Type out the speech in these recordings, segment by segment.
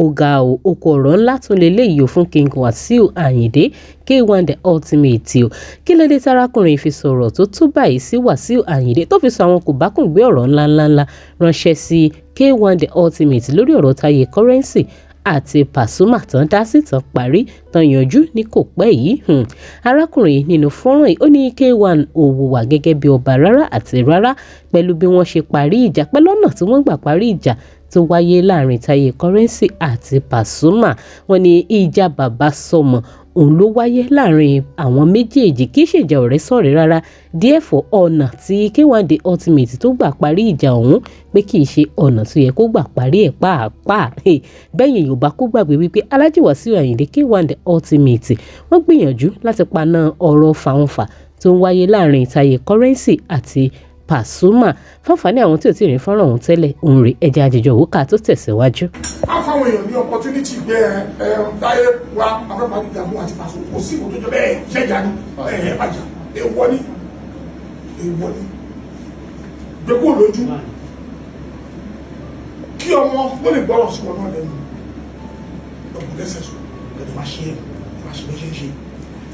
ó ga o Oko Oro Nla Tun Leleyi o fún King Wasiu Ayinde K1 the ultimate o. Kí ló dé tárákùnrin fi sọ̀rọ̀ tó tó báyìí sí Wasiu Ayinde tó fi sọ àwọn kòbákùngbé ọ̀rọ̀ ńláńlá ránṣẹ́ sí K1 the ultimate lórí ọ̀rọ̀ Taye currency àti Pasuma tán dá sí tán parí tán yanjú ní kò pẹ́ yìí. Arákùnrin nínú fọ́nrán yìí ó ní K1 ò hùwà gẹ́gẹ́ bí ọba rárá àti rárá pẹ̀lú bí wọ́n ṣe parí ìjà pẹ̀lú ọ̀nà tí wọ́n gbà parí ìjà tó wáyé láàrin Taye currency àti Pasuma. Wọ́n ní ìjà bàbá sọmọ òun ló wáyé láàrin àwọn méjèèjì kì í ṣèjà ọ̀rẹ́ sọ̀rẹ́ rárá díẹ̀ fọ́ ọ̀nà tí K1 the ultimate tó gbà parí ìjà ọ̀hún pé kì í ṣe ọ̀nà tó yẹ kó gbà parí ẹ̀ pàápàá. Bẹ́yìn Yorùbá kó gbàgbé wípé Alhaji Wasiu Ayinde K1 the ultimate wọ́n gbìyànjú láti paná ọ̀rọ̀ fàǹfà tó ń wáyé láàrin Taye currency àti Pasuma. Fáfàní àwọn tí ò tí ì rí fọ́nrán ọ̀hún tẹ́lẹ̀ òun rè ẹja àjẹjọ òwúkà tó tẹ̀síwájú. a fáwọn èèyàn ní opportunity gbé Taye wa afẹ́pàdé ìdààmú àti Pasuma kò sí ìwòtó jọ bẹ́ẹ̀ ṣẹ́jà ní ẹ̀ẹ́dẹ́gbàjà èèwọ̀ ni gbẹ́kọ̀ lójú kí ọmọ ó lè gbọ́rọ̀ sí wọn náà lẹ́nu lọ́pọ̀ lẹ́sẹ̀ sọ lọ́dọ̀ máa ṣe é máa ṣe méṣe ṣe ẹ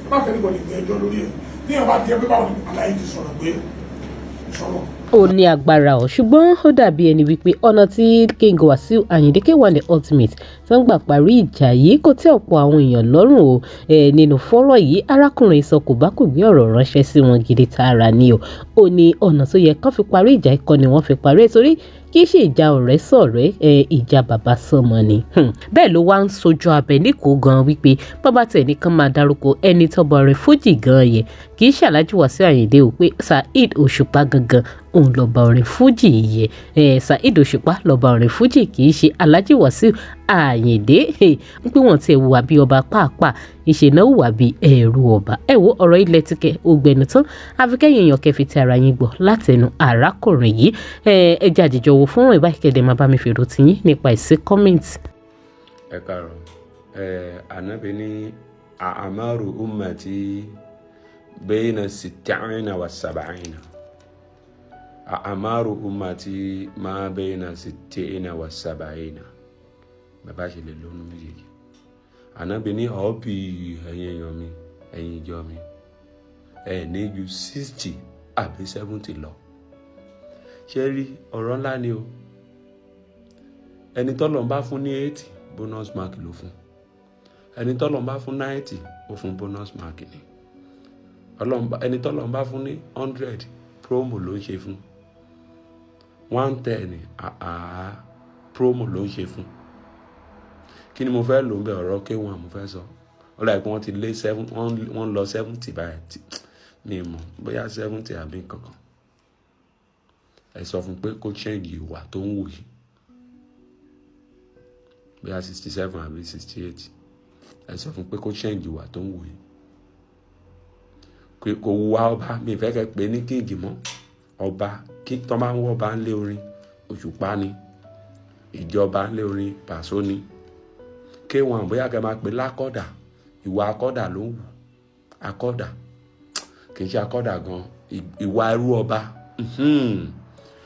má fẹ́ nígbà lè gbé ẹjọ́ lórí ẹ̀ ní ọba díẹ̀ pé báwọn àlàyé ti sọ̀rọ̀ pé sọ̀rọ̀. Ó ní agbára ọ̀ ṣùgbọ́n ó dàbí ẹni wípé ọ̀nà tí King Wasiu Ayinde K1 the ultimate tó ń gbà parí ìjà yìí kò tẹ́ ọ̀pọ̀ àwọn èèyàn lọ́rùn o. Nínú fọ́rọ̀ yìí arákùnrin sọ kò bá kò gbé ọ̀rọ̀ ránṣẹ́ sí wọn gidi tààrà ni o. Ó ní ọ̀nà tó yẹ kán fi parí ìjà ikọ̀ ni wọ́n fi parí torí kì í ṣe ìjà ọ̀rẹ́ sọ̀rẹ́ ìjà bàbá sọmọ ni. Bẹ́ẹ̀ ló wá ń sojú abẹ níkò gan wípé bàbá tẹ̀ nìkan máa dárúkọ ẹni tọ́bọ̀ orin fújì gan yẹ kì í ṣe Alhaji Wasiu Ayinde o pé Saheed Òṣùpá gangan òun lọ́ba orin fújì yẹ Saheed Òṣùpá lọ́ba orin fújì kì í ṣe Alhaji Wasiu Ayinde wípé wọ́n ti hùwà bí ọba pàápàá ìṣẹ̀nà hùwà bí ẹ̀rù ọba. Ẹ wo ọ̀rọ̀ ilẹ̀ tíkẹ́ ògbẹ́ni tán àfikẹ́yìn èèyàn kẹfì tí ara yín gbọ́ látẹnu arákùnrin yìí ẹja àjẹjọ wo fún ìbá ìkẹ́dẹ̀ máa bá mi fèrò tiyín nípa ìsí kọ́mẹ́ǹtì. Ẹ káàárọ̀ Ànábì ní àmàrù ummati bayna sittina wa sab'ina àmàrù ummati ma bayna sittina wa sab'ina bàbá ṣe lè lónú méjèèjì. Ànábì ní ọ̀ọ́bì ẹ̀yin èèyàn mi ẹ̀yin ìjọ mi ní ju 60 àbí 70 lọ. Ṣé rí ọ̀rọ̀ ńlá ni o. Ẹni tọ́lọ̀ ń bá fún ní 80 bonus mark ló fún. Ẹni tọ́lọ̀ ń bá fún 90 ó fún bonus mark ni. Ẹni tọ́lọ̀ ń bá fún ní 100 promo ló ń ṣe fún. 110 promo ló ń ṣe fún. Kí ni mo fẹ́ lò ń bẹ ọ̀rọ̀ K1 mo fẹ́ sọ. Ó láì pé wọ́n ti lé 7 wọ́n lọ 70 báyìí mi mọ̀ bóyá 70 àbí kankan. Ẹ sọ fún pé kó change ìwà tó ń wù yìí bóyá 67 àbí 68. Ẹ sọ fún pé kó change ìwà tó ń wù yìí kò wá ọba mi fẹ́ kẹ́ pé ní king mọ́ ọba kí tọ́ máa ń wọ́ ọba ńlé orin Òṣùpá ni ìjọba ńlé orin Pàṣọ ni K1 bóyá kẹ́ máa pè lákọ́dà ìwà akọ́dà ló ń wù akọ́dà kì í ṣe akọ́dà gan ìwà ẹrú ọba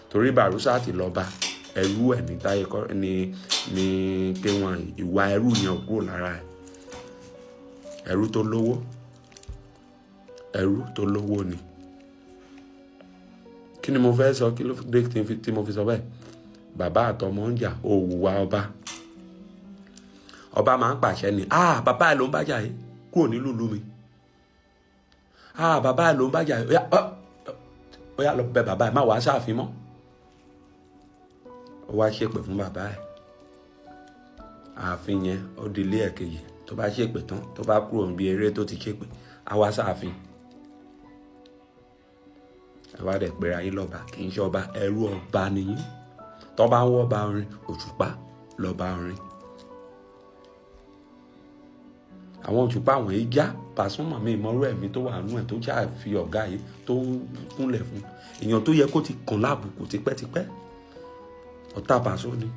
torí Bàrúsà ti lọ́ba ẹrú ẹ̀ ní Táyé ní K1 ìwà ẹrú yẹn kúrò lára ẹ̀ ẹrú tó lówó ni. Kí ni mo fẹ́ sọ kí ló dé tí mo fi sọ bẹ́ẹ̀ bàbá àtọmọ ń jà òwúwa ọba máa ń pàṣẹ ni bàbá ẹ̀ ló ń bájà yìí kúrò nílùú mi bàbá ẹ̀ ló ń bájà yìí ó yá lọ bẹ bàbá ẹ̀ má wàá sáàfin mọ́ ó wá ṣépè fún bàbá ẹ̀ ààfin yẹn ó di ilé ẹ̀kejì tó bá ṣépè tán tó bá kúrò níbi eré tó ti ṣépè á wá sáàfin ẹ wá dẹ̀ pera yín lọ́ba kì í ṣe ọba ẹrú ọba nìyí tó bá ń wọ́ ba orin Òṣùpá lọ́ba orin àwọn Òṣùpá àwọn yìí já Pasuma mi ìmọ̀rú ẹ̀mí tó wà nú ẹ̀ tó já fi ọ̀gá yìí tó ń kúnlẹ̀ fún èèyàn tó yẹ kó ti kàn láàbùkù tipẹ́tipẹ́ ọ̀tá Pasọ ni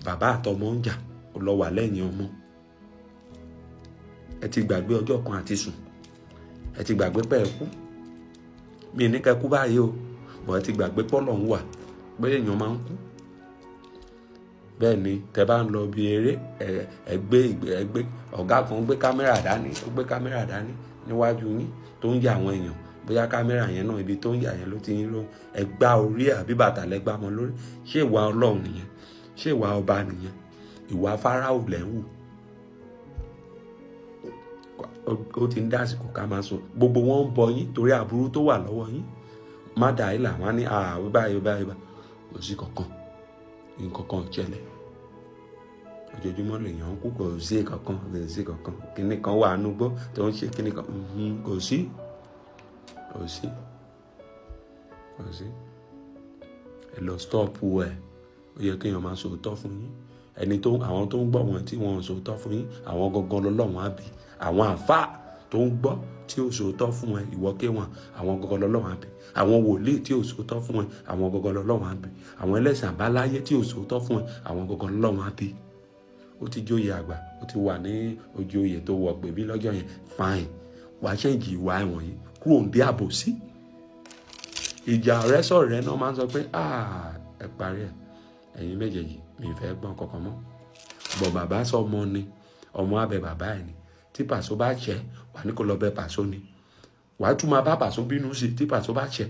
bàbá àtọmọ ń jà ó lọ wà lẹ́yìn ọmọ ẹ ti gbàgbé ọjọ́ kan àti sùn ẹ ti gbàgbé pé ẹ kú mi ní kẹ́ kú báyìí o bọ̀ ẹ ti gbàgbé pọ́lọ̀ ń wà pé èèyàn máa ń kú bẹ́ẹ̀ ni tẹ́ bá ń lọ bí eré ẹgbẹ́ ọ̀gá kan gbé kámẹ́rà dání ó gbé kámẹ́rà dání níwájú yín tó ń ya àwọn èèyàn bóyá kámẹ́rà yẹn náà ibi tó ń yà yẹn ló ti ń lọ ẹgbá orí àbí bàtà lẹ́gbá mọ́ lórí ṣé ìwà ọlọ́run nìyẹn ṣé ìwà ọba nìyẹn ìwà fáráò lẹ́ ń wù ó ti ń dá àsìkò ká máa sọ gbogbo wọn ń bọ yín torí aburú tó wà lọ́wọ́ yín má dà í là wọ́n ní báyìí kò sí kankan nǹkan kan jẹlẹ̀ ojoojúmọ́ lèèyàn kú kò sí kankan kíní kan wà nùgbọ́ tó ń ṣe kíní kan kò sí ẹ lọ stọ́ọ̀pù ẹ̀ ó yẹ kéèyàn máa sòótọ́ fún yín àwọn tó ń gbọ́ wọn tí wọ́n ń sòótọ́ fún yín àwọn gangan lọ́lọ́wọ́n á bì àwọn àfáà tó ń gbọ́ tí ó sòótọ́ fún ẹ ìwọ kéwọn àwọn gangan lọ́lọ́wọ́n á bì àwọn wòlíì tí ó sòótọ́ fún ẹ àwọn gangan lọ́lọ́wọ́n á bì àwọn ẹlẹ́sìn àbáláyé tí ó sòótọ́ fún ẹ àwọn gangan lọ́lọ́wọ́n á bì ó ti jóye àgbà ó ti wà ní ojú oyè tó wọ̀ pé bí lọ́jọ́ yẹn fine wàá ṣẹ́ǹjì ìwà ẹ̀wọ̀n yìí kúrò ń bí àbòsí ìjà ọ̀rẹ́ sọ̀rẹ́ náà máa ń sọ pé ẹ parí ẹ̀ ẹ̀yin méjèèjì mi fẹ́ gbọ́n kankan mọ́ bọ̀ bàbá sọ ọmọ ni ọmọ abẹ bàbá ẹ̀ ni tí Pàṣọ bá ṣẹ wà ní kó lọ bẹ Pàṣọ ni wàá tún máa bá Pàṣọ bínú sí tí Pàṣọ bá ṣẹ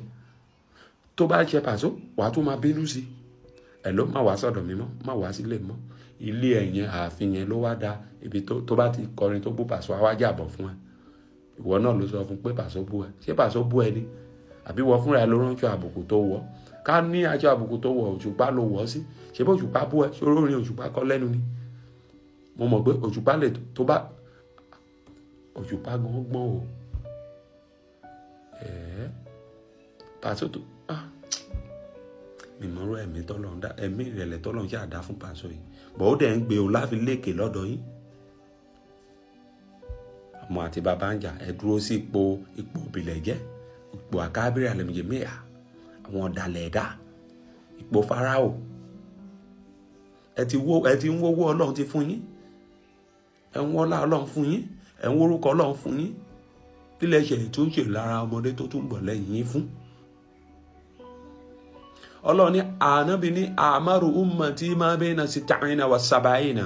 tó bá ṣẹ Pàṣọ wàá tún máa bínú sí ẹ ló má wá sọ́dọ̀ mi mọ́ má wá sílé mọ́ ilé ẹ̀yẹn ààfin yẹn ló wá da ibi tó bá ti kọrin tó bú Pàṣọ àwa jàbọ̀ fún ẹ ìwọ náà ló sọ fún pé Pàṣọ bú ẹ ṣé Pàṣọ bú ẹ ni àbí wọ fúnra ẹ ló ránṣọ àbùkù tó wọ ká ní aṣọ àbùkù tó wọ Òṣùpá ló wọ sí ṣé bó Òṣùpá bú ẹ ṣòro orin Òṣùpá kọ lẹ́nu ni mo mọ̀ pé Òṣùpá lè tó bá Òṣùpá gan gbọ́n o Pàṣọ tó mímọ́rọ́ ẹ̀mí tọ́lọ́ ń dá ẹ̀mí ìrẹ̀lẹ̀ tọ́lọ́ ń ṣe àdá fún Pàṣọ yìí bọ̀ ó dẹ̀ ń gbé o láfi léèkè lọ́dọ̀ yín ọmọ àti bàbá ń jà ẹ dúró sí ipò òbílẹ̀ jẹ́ ipò àkábírí àlẹ́mìjẹ mẹ́à àwọn ọ̀dàlẹ̀ ẹ̀dá ipò Fáráò ẹ ti ń wówó Ọlọ́run ti fún yín ẹ ń wọ́lá Ọlọ́run fún yín ẹ ń wórúkọ Ọlọ́run fún yín kílẹ̀ ṣe tó ń ṣe lára ọmọdé tó tún bọ̀ lẹ́yìn yín fún Ọlọ́run ní ànábì ní àmàrù ummati ma bayna sitta'ina wa sab'ina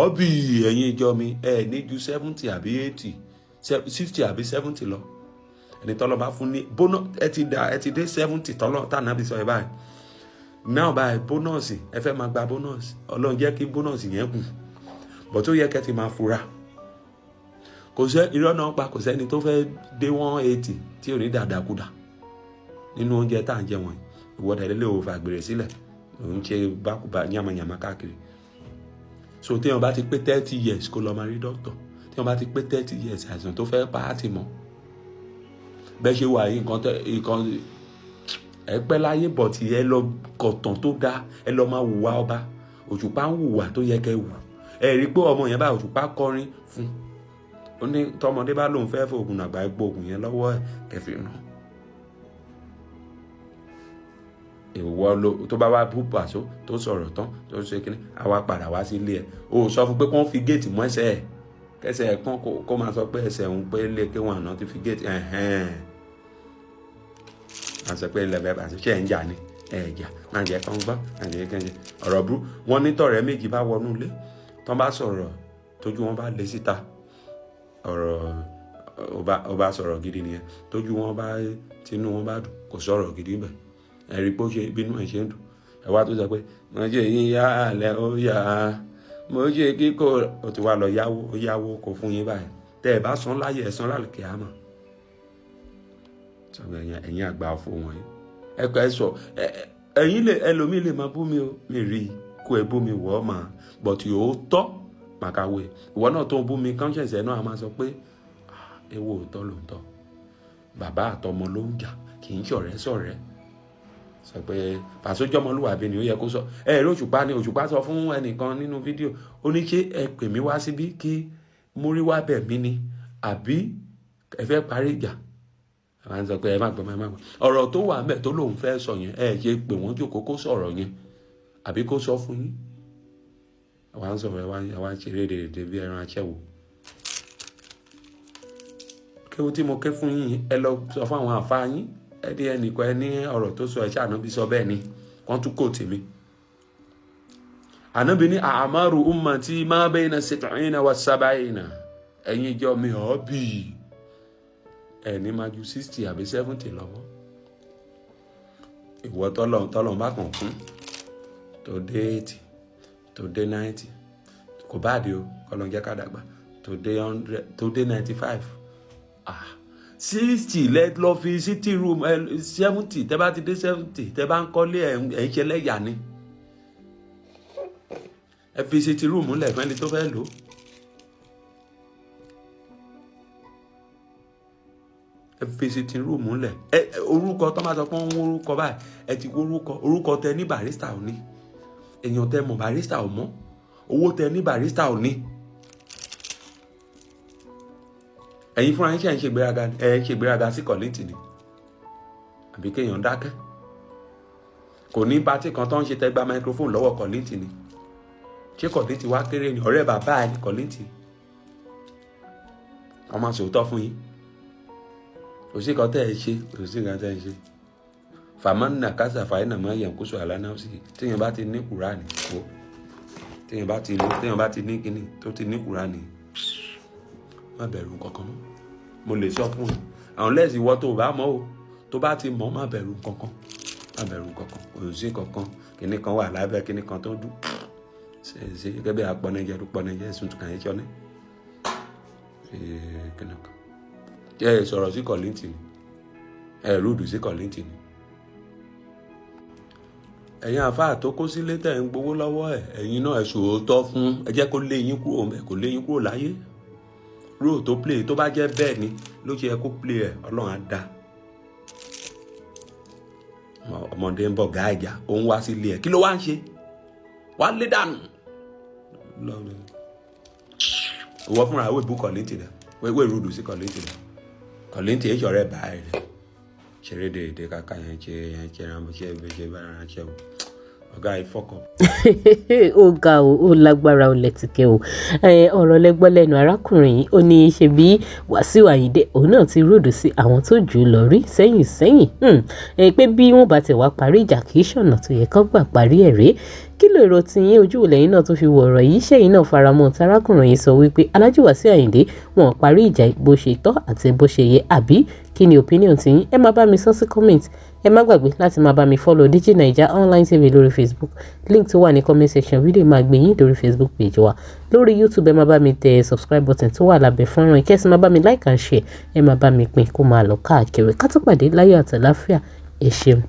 ọ̀bì ẹ̀yin ìjọ mi ẹ̀ ní ju 70 àbí 80 60 àbí 70 lọ ẹni tọ́lọ́ bá fún ní bónọ́ ẹ ti dé 70 tọ́lọ́ tànàbí sọ ẹ báyìí náà báyìí bónọ́ọ̀sì ẹ fẹ́ máa gba bónọ́ọ̀sì Ọlọ́run jẹ́ kí bónọ́ọ̀sì yẹn kù bọ̀ tó yẹ kẹ́ ti máa fura kò sẹ́ irọ́ náà pa kò sẹ́ni tó fẹ́ dé 180 tí ò ní dàdàkúdà nínú oúnjẹ tá à ń jẹ wọ̀nyí ìwọ́dà ilé ò fàgbèrè sílẹ̀ òun ṣe bákùbà yàmàyàmà káàkiri so téèyàn bá ti pé 30 years kó lọ máa rí dókítà téèyàn bá ti pé 30 years àìsàn tó fẹ́ pa á ti mọ̀ bẹ́ẹ̀ ṣe wà yìí nǹkan ẹ pẹ́ láyé bọ̀ tí ẹ lọ kọ̀tàn tó dáa ẹ lọ máa hùwà ọba Òṣùpá ń hùwà tó yẹ kẹ́ wù ẹ rí pé ọmọ yẹn bá Òṣùpá kọrin fún ó ní tọmọdé bá lóun fẹ́ fòògùn àgbà epo òògùn yẹn lọ́wọ́ ẹ kẹfì nù ìwọ ló tó bá wá bú Pàṣọ tó sọ̀rọ̀ tán tó ṣe kíní àwa padà wá sí ilé ẹ̀ o sọ fún pé kó fi géètì mọ́ ẹsẹ̀ ẹ̀ kẹsẹ̀ ẹ̀ kán kó máa sọ pé ẹsẹ̀ òun pé lé kí wọn àná ti fi géètì máa sọ pé ilẹ̀ bẹ́ẹ̀ Pàṣọ ṣe ẹ̀ ń jà ni ẹ̀ jà máa jẹ́ kán gbọ́ máa jẹ́ kán jẹ́ ọ̀rọ̀ burú wọn ní tọ̀rẹ́ méjì bá wọnú ilé tán bá sọ̀rọ̀ tójú wọn bá lé síta ọ̀rọ̀ ó bá sọ̀rọ̀ gidi nìyẹn tójú wọn bá tinú wọn bá dùn kò sọ̀rọ̀ gidi bẹ́ẹ̀ ẹ̀rí pé ó ṣe bínú ẹ̀ ṣe ń dùn ẹ̀wá tó sọ pé mo ṣe yín yá àlẹ́ ó yá mo ṣe kíkó o ti wá lọ yáwó kò fún yín báyìí tẹ́ ẹ bá san láyé ẹ̀ san lálùkẹ́ àmọ́ sọ̀rọ̀ ẹ̀yin àgbà ọ̀fọ̀ wọ̀nyí ẹ̀kọ́ ẹ̀ sọ ẹ̀yin ẹlòmíì lè máa bú mi o mi rí i kó ẹ bú mi wọ́ ọ́ máa bọ̀tì ó tọ́ màkàwé ìwọ náà tó ń bú mi conscience ẹ̀ náà a máa sọ pé ewu òótọ́ ló ń tọ́ bàbá àtọmọ ló ń jà kì í ṣọ̀rẹ́ sọ̀rẹ́ sọ pé Pàṣọ jọmọlúwàbí ni ó yẹ kó sọ rí Òṣùpá ni Òṣùpá sọ fún ẹnìkan nínú fídíò ó ní ṣé ẹ pè mí wá síbí kí múrí wá bẹ̀ mí ni àbí ẹ fẹ́ parí ìjà àwọn sọ pé ẹ má gbọ́ ọ̀rọ̀ tó wà ńbẹ̀ tó lóun fẹ́ sọ yẹn ṣe pé wọ́n jókòó kó sọ̀rọ̀ yẹn àbí kó sọ fún yín àwọn sọ̀rọ̀ àwọn ṣeré dèdè bí ẹran aṣẹ́wó kéwú tí mo ké fún yín ẹ lọ sọ fún àwọn àfáà yín ẹdí ẹnìkan ẹ ní ọ̀rọ̀ tó sọ ẹṣẹ ànábì sọ bẹ́ẹ̀ ni wọ́n tún kò tèmi Ànábì ní a'maru ummati ma bayna 70 wa 70. Ẹ̀yin ìjọ mi hobby ẹni máa ju 60 àbí 70 lọ́wọ́. Ìwọ tọ́lọ́run bá kàn fún tó dé 80 tó dé 90 kò bá dé o kọ́lọ́run jẹ́ ká dàgbà tó dé 100 tó dé 95 60 let lọ fi sitting room 70 tẹ́ bá ti dé 70 tẹ́ bá ń kọ́lé ẹ̀ ń ṣe lẹ́yà ni ẹ fi sitting room lẹ̀ fẹ́ni tó fẹ́ lò. Ẹ fi sitting room lẹ̀ orúkọ tó máa sọ pé ń wó orúkọ báyìí ẹ ti wó orúkọ tẹ ní barista ò ní èèyàn tẹ mọ̀ barista ò mọ̀ owó tẹ ní barista ò ní. Ẹ̀yin fúnra yín ṣe ń ṣègbéraga sí kọ̀lìntì ni àbí kéèyàn dákẹ́ kò ní pátì kan tó ń ṣe tẹ́gbà microphone lọ́wọ́ kọ̀lìntì ni ṣé kọ̀lìntì wá kéré ni ọ̀rẹ́ bàbá ẹ̀ ní kọ̀lìntì wọ́n máa sòótọ́ fún yín kò sí kan tẹ́ ẹ ṣe kò sí kan tẹ́ ẹ ṣe fàmánà kásà fàáyínà máa yẹn kó sọ àlànà sí téèyàn bá ti ní kùránì kó téèyàn bá ti ní kíní tó ti ní kùránì má bẹ̀rù kankan mọ́ mo lè sọ fún un àwọn lẹ́sìn wọ́ tó bá mọ́ o tó bá ti mọ̀ má bẹ̀rù kankan kò sí kankan kíní kan wà lábẹ́ kíní kan tó dùn ṣe gẹ́gẹ́ bí apọ̀nẹ́jẹ́ sùn tún kàn yín ṣọ́nẹ́ kíní kan ẹ sọ̀rọ̀ sí kọ̀lìntì ni ẹ rúdù sí kọ̀lìntì ni ẹ̀yin àfáà tó kó sílé tẹ̀ ń gbowó lọ́wọ́ ẹ̀ ẹ̀yin náà ẹ sòótọ́ fún ẹ jẹ́ kó lé yín kúrò ẹ̀ kó lé yín kúrò láyé ró tó play tó bá jẹ́ bẹ́ẹ̀ ni ló ṣe yẹ kó play ẹ̀ ọlọ́run á dá ọmọdé ń bọ̀ gáàjà ó ń wá sílé ẹ̀ kí ló wá ń ṣe wá lé dànù ìwọ fúnra ìwé ìbú kọ̀lìntì rẹ̀ wéwé rúdù sí kọ̀lìntì rẹ̀ kọ̀lìntì èyí ọ̀rẹ́ báyìí rẹ̀ ṣeré dèédé kàkà yẹn ṣe ránṣẹ́ bára ránṣẹ́ o ọ̀gá ìfọ́kọ̀. Ó ga ó lágbára ó lẹ́tìkẹ́ o ọ̀rọ̀ lẹ́gbọ́ lẹ́nu arákùnrin yìí ó ní í ṣe bí Wasiu Ayinde òun náà ti rúdù sí àwọn tó jù ú lọ rí sẹ́yìn pé bí wọ́n bá ti wá parí ìjà kì í ṣọ̀nà tó yẹ kán gbà parí ẹ̀ rèé kí ló èrò tí yín ojú ìlẹ̀yìn náà tó fi wọ ọ̀rọ̀ yìí ṣẹ́yìn náà faramọ́ tarákùnrin yìí sọ wípé Alhaji Wasiu Ayinde wọn parí ìjà bó ṣe tọ́ àti bó ṣe yẹ àbí kí ni opinion tí yín ẹ máa bá mi sọ sí comment ẹ má gbàgbé láti máa bá mi follow DIGINAIJA online tv lórí Facebook link tó wà ní comment section fídíò máa gbé yín lórí Facebook page wa lórí YouTube ẹ máa bá mi tẹ subscribe button tó wà lábẹ́ fọ́nrán ìkẹ́sì máa bá mi like and share ẹ máa bá mi pín kó máa lọ káàkiri ká tó pàdé láyọ̀ àtàláfíà ẹ ṣeun.